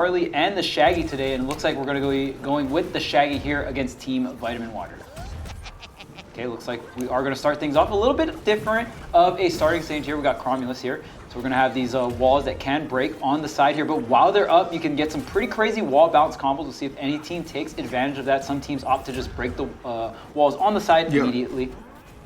Harley and the Shaggy today, and it looks like we're going to be going with the Shaggy here against Team Vitaminwater. Okay, looks like we are going to start things off a little bit different of a starting stage here. We got Cromulus here, so we're going to have these walls that can break on the side here, but while they're up, you can get some pretty crazy wall bounce combos. We'll see if any team takes advantage of that. Some teams opt to just break the walls on the side immediately.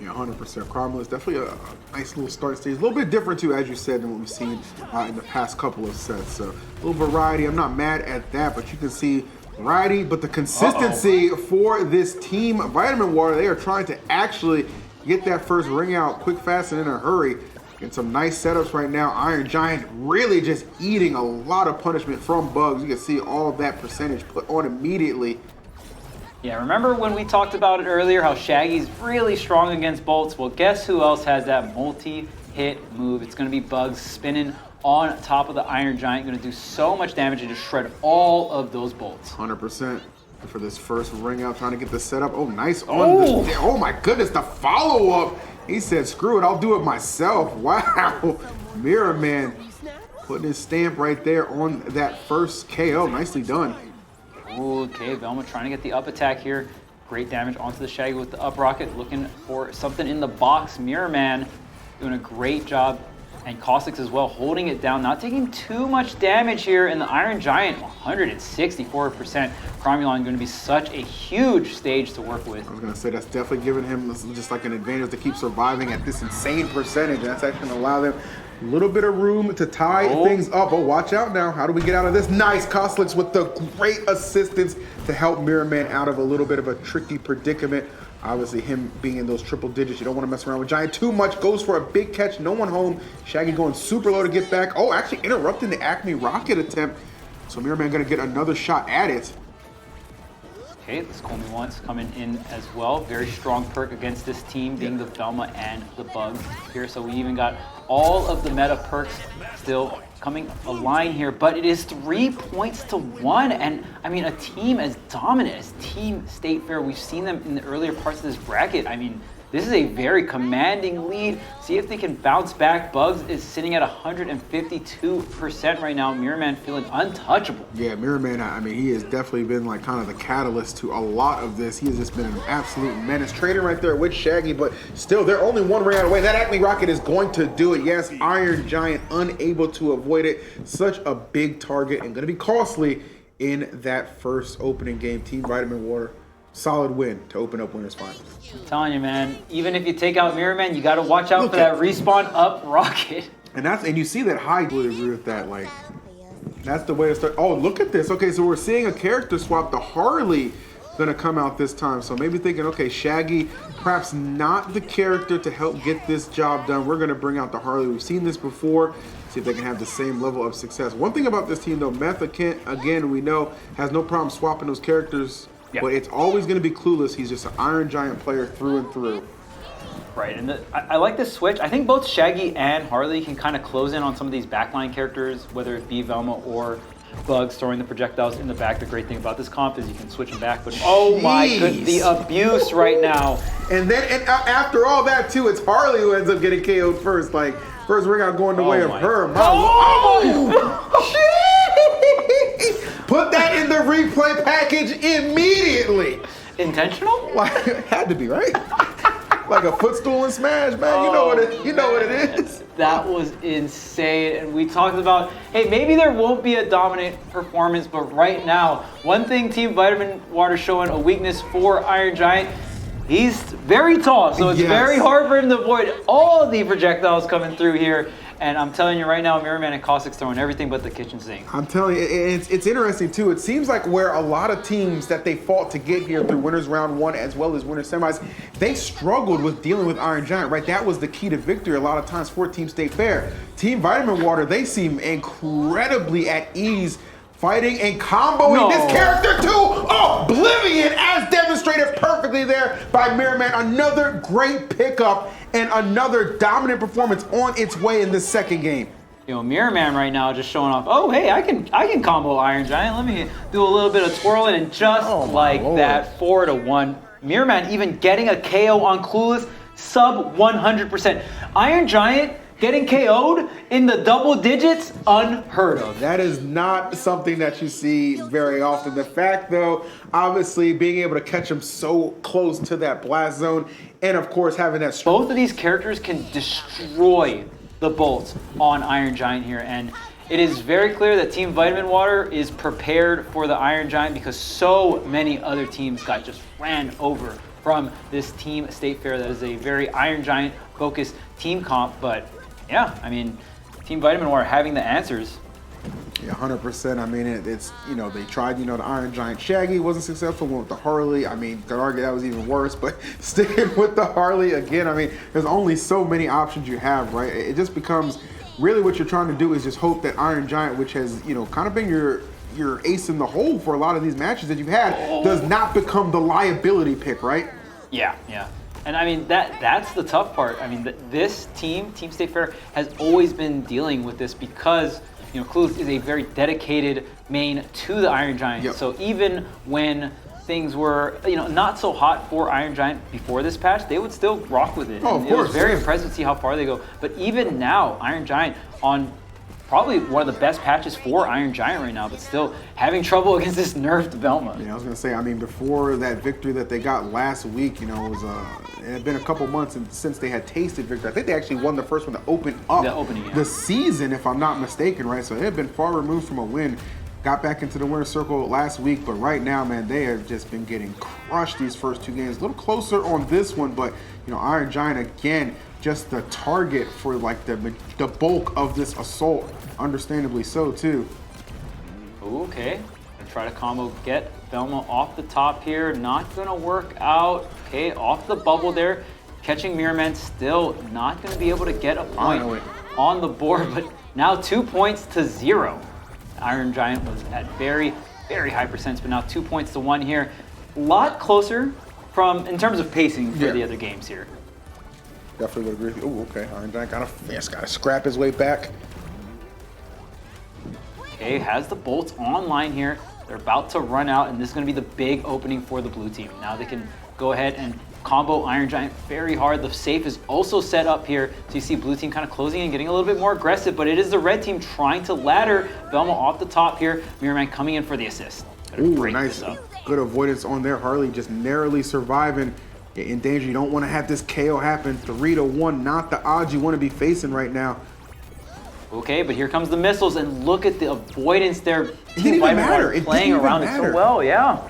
Yeah, 100%. Cromulus, definitely a nice little start stage. A little bit different too, as you said, than what we've seen in the past couple of sets. So a little variety. I'm not mad at that, but you can see variety, but the consistency for this team, Vitaminwater, they are trying to actually get that first ring out quick, fast, and in a hurry. Get some nice setups right now. Iron Giant really just eating a lot of punishment from Bugs. You can see all of that percentage put on immediately. Yeah, remember when we talked about it earlier, how Shaggy's really strong against bolts? Well, guess who else has that multi-hit move? It's going to be Bugs spinning on top of the Iron Giant. Going to do so much damage and just shred all of those bolts. 100% for this first ring out, trying to get the setup. Oh, nice on the, oh my goodness, the follow-up. He said, screw it, I'll do it myself. Wow, Mirror Man putting his stamp right there on that first KO. Nicely done. Okay, Velma trying to get the up attack here. Great damage onto the Shaggy with the up rocket. Looking for something in the box. Mirror Man doing a great job. And Caustics as well, holding it down. Not taking too much damage here. And the Iron Giant, 164%. Cromulon going to be such a huge stage to work with. I was going to say, that's definitely giving him just like an advantage to keep surviving at this insane percentage. And that's actually going to allow them a little bit of room to tie things up. Oh, watch out now. How do we get out of this? Nice. Caustics with the great assistance to help Mirror Man out of a little bit of a tricky predicament. Obviously, him being in those triple digits, you don't want to mess around with Giant too much. Goes for a big catch, no one home. Shaggy going super low to get back. Oh, actually interrupting the Acme rocket attempt. So Mirror Man going to get another shot at it. Okay, this Call Me Once coming in as well. Very strong perk against this team, being the Velma and the Bugs here. So we even got all of the meta perks still coming align here, but it is 3 points to 1. And I mean, a team as dominant as Team State Fair, we've seen them in the earlier parts of this bracket. I mean, this is a very commanding lead. See if they can bounce back. Bugs is sitting at 152% right now. Mirror Man feeling untouchable. Yeah, Mirror Man, I mean, he has definitely been like kind of the catalyst to a lot of this. He has just been an absolute menace. Trading right there with Shaggy, but still, they're only one ring out away. That Acme rocket is going to do it. Yes, Iron Giant unable to avoid it. Such a big target and going to be costly in that first opening game. Team Vitaminwater, solid win to open up winners finals. I'm telling you, man, even if you take out Mirror Man, you got to watch out for that respawn up rocket. And you see that high. I would agree with that. Like, that's the way to start. Oh, look at this. Okay, so we're seeing a character swap. The Harley gonna come out this time. So maybe thinking, okay, Shaggy, perhaps not the character to help get this job done. We're gonna bring out the Harley. We've seen this before. See if they can have the same level of success. One thing about this team though, Metha Kent, again, we know, has no problem swapping those characters. But it's always going to be Clueless. He's just an Iron Giant player through and through. Right, and I like this switch. I think both Shaggy and Harley can kind of close in on some of these backline characters, whether it be Velma or Bugs throwing the projectiles in the back. The great thing about this comp is you can switch them back. But oh my goodness, the abuse right now. And then after all that too, it's Harley who ends up getting KO'd first. Like, first ring out going the way of her. Put that in the replay package immediately. Intentional? Like, it had to be, right? Like a footstool and smash, man. You know what it is. That was insane. And we talked about, hey, maybe there won't be a dominant performance, but right now, one thing Team Vitaminwater showing a weakness for Iron Giant, he's very tall, so it's very hard for him to avoid all the projectiles coming through here. And I'm telling you right now, Mirror Man and Caustics throwing everything but the kitchen sink. I'm telling you, it's interesting too. It seems like where a lot of teams that they fought to get here through winners round 1 as well as winners semis, they struggled with dealing with Iron Giant, right? That was the key to victory a lot of times for Team State Fair. Team Vitaminwater, they seem incredibly at ease fighting and comboing this character to oblivion, as demonstrated perfectly there by Mirror Man. Another great pickup and another dominant performance on its way in this second game. You know, Mirror Man right now just showing off, oh, hey, I can combo Iron Giant. Let me do a little bit of twirling, and just like that, 4 to 1. Mirror Man even getting a KO on Clueless, sub 100%. Iron Giant getting KO'd in the double digits, unheard of. That is not something that you see very often. The fact, though, obviously being able to catch him so close to that blast zone, and of course having that. Both of these characters can destroy the bolts on Iron Giant here, and it is very clear that Team Vitaminwater is prepared for the Iron Giant because so many other teams got just ran over from this Team State Fair. That is a very Iron Giant focused team comp, but yeah, I mean, Team Vitaminwater having the answers. Yeah, 100%. I mean, it's, you know, they tried, you know, the Iron Giant Shaggy, wasn't successful. Went with the Harley. I mean, could argue that was even worse, but sticking with the Harley again, I mean, there's only so many options you have, right? It just becomes really what you're trying to do is just hope that Iron Giant, which has, you know, kind of been your ace in the hole for a lot of these matches that you've had, does not become the liability pick, right? Yeah, yeah. And I mean, that's the tough part. I mean, this Team State Fair, has always been dealing with this because, you know, Clueless is a very dedicated main to the Iron Giant. Yep. So even when things were, you know, not so hot for Iron Giant before this patch, they would still rock with it. Oh, and of course. It was very impressive to see how far they go. But even now, Iron Giant on probably one of the best patches for Iron Giant right now, but still having trouble against this nerfed Velma. Yeah, I was gonna say, I mean, before that victory that they got last week, you know, it was it had been a couple months since they had tasted victory. I think they actually won the first one to open up the season, if I'm not mistaken, right? So it had been far removed from a win. Got back into the winner's circle last week, but right now, man, they have just been getting crushed these first two games. A little closer on this one, but, you know, Iron Giant, again, just the target for, like, the bulk of this assault. Understandably so, too. Okay, gonna try to combo get Velma off the top here. Not gonna work out. Okay, off the bubble there. Catching Mirror Man, still not gonna be able to get a point on the board, but now 2 points to 0. Iron Giant was at very, very high percents, but now 2 points to 1 here. A lot closer in terms of pacing for the other games here. Definitely would agree with you. Oh, okay. Iron Giant gotta scrap his way back. Okay, has the bolts online here. They're about to run out, and this is going to be the big opening for the blue team. Now they can go ahead and combo Iron Giant very hard. The safe is also set up here. So you see blue team kind of closing and getting a little bit more aggressive, but it is the red team trying to ladder Velma off the top here. Mirror Man coming in for the assist. Ooh, nice. Good avoidance on there. Harley just narrowly surviving. In danger. You don't want to have this KO happen. 3-1, not the odds you want to be facing right now. Okay, but here comes the missiles, and look at the avoidance there. It didn't even matter. It playing around it so well, yeah.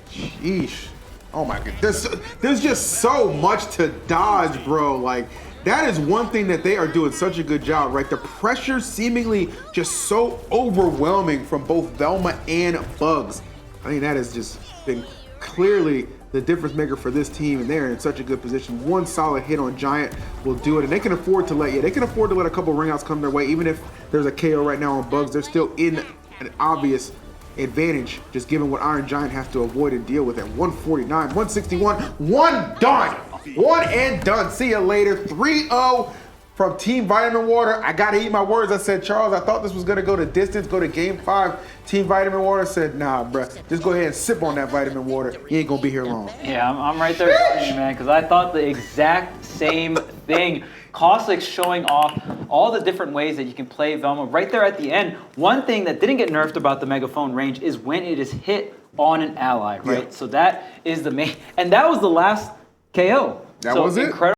Sheesh. Oh my goodness. There's just so much to dodge, bro. Like, that is one thing that they are doing such a good job, right? The pressure seemingly just so overwhelming from both Velma and Bugs. I think that has just been clearly the difference maker for this team, and they're in such a good position. One solid hit on Giant will do it, and they can afford to let a couple ringouts come their way. Even if there's a KO right now on Bugs, they're still in an obvious advantage, just given what Iron Giant has to avoid and deal with at 149, 161, one done. One and done. See you later. 3-0 from Team Vitaminwater. I gotta eat my words. I said, Charles, I thought this was gonna go to distance, go to game 5. Team Vitaminwater said, nah, bruh, just go ahead and sip on that Vitaminwater. You ain't gonna be here long. Yeah, I'm right there with you, man, because I thought the exact same thing. Caustic's showing off all the different ways that you can play Velma right there at the end. One thing that didn't get nerfed about the megaphone range is when it is hit on an ally, right? Yeah. So that is the main, and that was the last KO. That was it? Incredible.